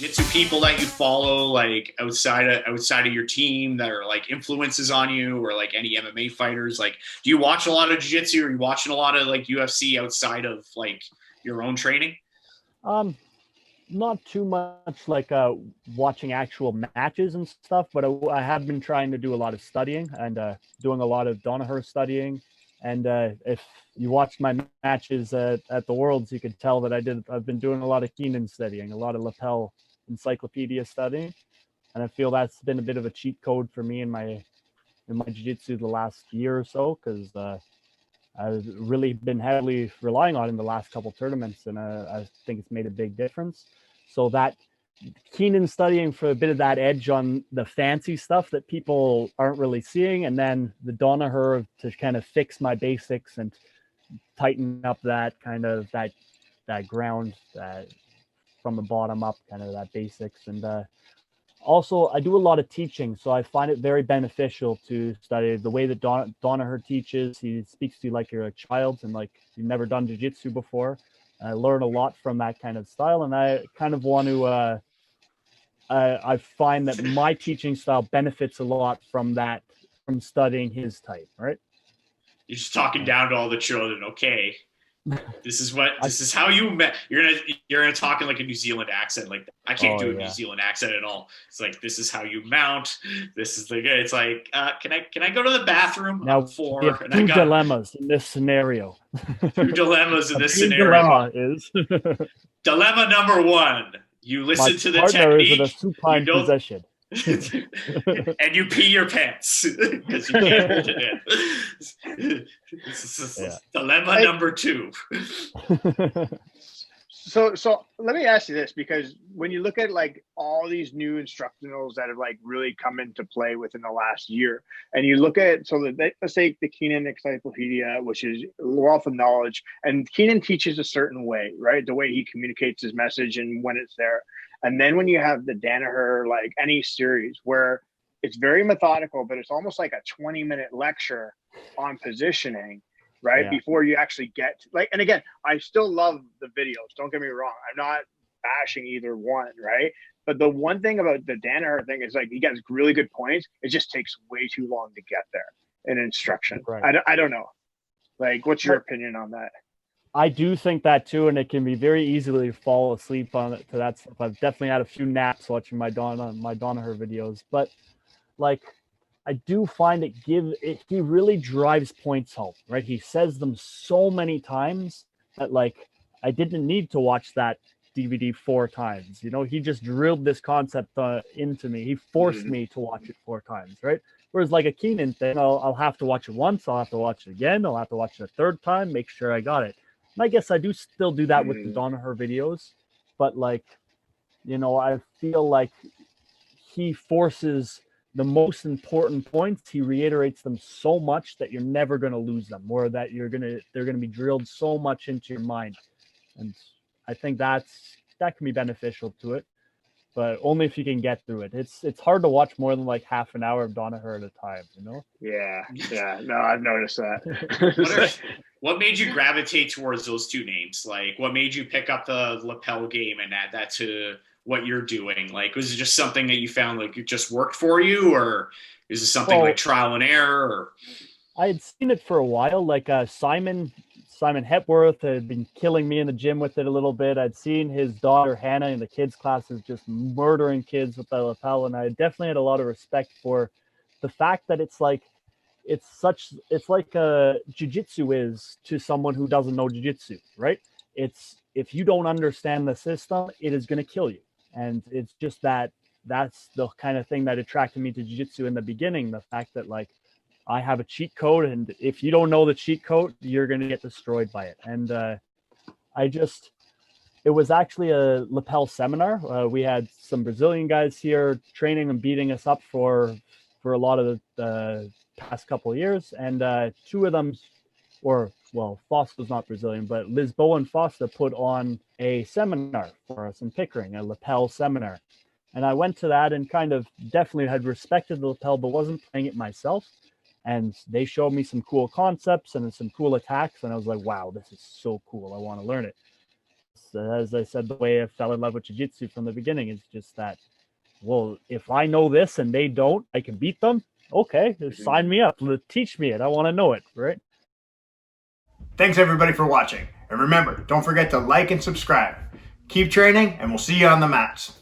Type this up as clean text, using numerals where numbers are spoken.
jiu-jitsu people that you follow, like outside of your team that are like influences on you, or like any MMA fighters? Like, do you watch a lot of jiu-jitsu? Or are you watching a lot of like UFC outside of like your own training? Um, Not too much like watching actual matches and stuff, but I have been trying to do a lot of studying and doing a lot of Danaher studying. And if you watched my matches at the Worlds, you could tell that I've been doing a lot of Keenan studying, a lot of Lapel Encyclopedia studying, and I feel that's been a bit of a cheat code for me in my jiu-jitsu the last year or so, because I've really been heavily relying on in the last couple tournaments, and I think it's made a big difference. So that Keenan studying for a bit of that edge on the fancy stuff that people aren't really seeing, and then the Danaher to kind of fix my basics and tighten up that kind of that ground from the bottom up, kind of that basics. And also, I do a lot of teaching, so I find it very beneficial to study the way that Danaher teaches. He speaks to you like you're a child and like you've never done jiu-jitsu before. I learn a lot from that kind of style, and I kind of want to. I find that my teaching style benefits a lot from that, from studying his type. Right? You're just talking down to all the children. Okay, this is how you met. You're gonna talk in like a New Zealand accent. Like, I can't do a New Zealand accent at all. It's like, this is how you mount. This is the good. It's like, can I go to the bathroom? Now, I'm four, we have and two dilemmas in this scenario. Two dilemmas in this scenario. Dilemma is dilemma number one: you listen to the technique. Is in a supine position. And you pee your pants because you can't hold it in. This is dilemma number two. So let me ask you this, because when you look at like all these new instructionals that have like really come into play within the last year, and you look at, let's say the Keenan Encyclopedia, which is a wealth of knowledge, and Keenan teaches a certain way, right? The way he communicates his message and when it's there. And then when you have the Danaher, like any series where it's very methodical, but it's almost like a 20-minute lecture on positioning, right? Yeah. Before you actually get like, and again, I still love the videos. Don't get me wrong. I'm not bashing either one, right? But the one thing about the Danaher thing is like, he gets really good points. It just takes way too long to get there in instruction. Right. I don't know. Like, what's your opinion on that? I do think that too, and it can be very easily fall asleep on it to that stuff. I've definitely had a few naps watching my Danaher videos, but like, I do find he really drives points home, right? He says them so many times that like, I didn't need to watch that DVD 4 times. You know, he just drilled this concept into me. He forced me to watch it 4 times, right? Whereas like a Keenan thing, I'll have to watch it once, I'll have to watch it again, I'll have to watch it a third time, make sure I got it. And I guess I do still do that with the Danaher videos, but like, you know, I feel like he forces the most important points. He reiterates them so much that you're never going to lose them, or that they're going to be drilled so much into your mind. And I think that can be beneficial to it, but only if you can get through it. It's hard to watch more than like half an hour of Danaher at a time, you know? Yeah. No, I've noticed that. What made you gravitate towards those two names? Like, what made you pick up the lapel game and add that to what you're doing? Like, was it just something that you found like it just worked for you, or is it something like trial and error? Or I had seen it for a while. Like Simon Hepworth had been killing me in the gym with it a little bit. I'd seen his daughter Hannah in the kids classes just murdering kids with the lapel, and I definitely had a lot of respect for the fact that it's like jiu-jitsu is to someone who doesn't know jiu-jitsu, right? It's, if you don't understand the system, it is going to kill you. And it's just that's the kind of thing that attracted me to jiu-jitsu in the beginning. The fact that like, I have a cheat code, and if you don't know the cheat code, you're going to get destroyed by it. And it was actually a lapel seminar. We had some Brazilian guys here training and beating us up for a lot of the past couple of years. And 2 of them, Fosta's not Brazilian, but Lisboa and Fosta put on a seminar for us in Pickering, a lapel seminar. And I went to that and kind of definitely had respected the lapel, but wasn't playing it myself. And they showed me some cool concepts and some cool attacks. And I was like, wow, this is so cool. I want to learn it. as I said, the way I fell in love with jiu-jitsu from the beginning is just that, well, if I know this and they don't, I can beat them. Okay, sign me up. Teach me it. I want to know it, right? Thanks everybody for watching. And remember, don't forget to like and subscribe. Keep training, and we'll see you on the mats.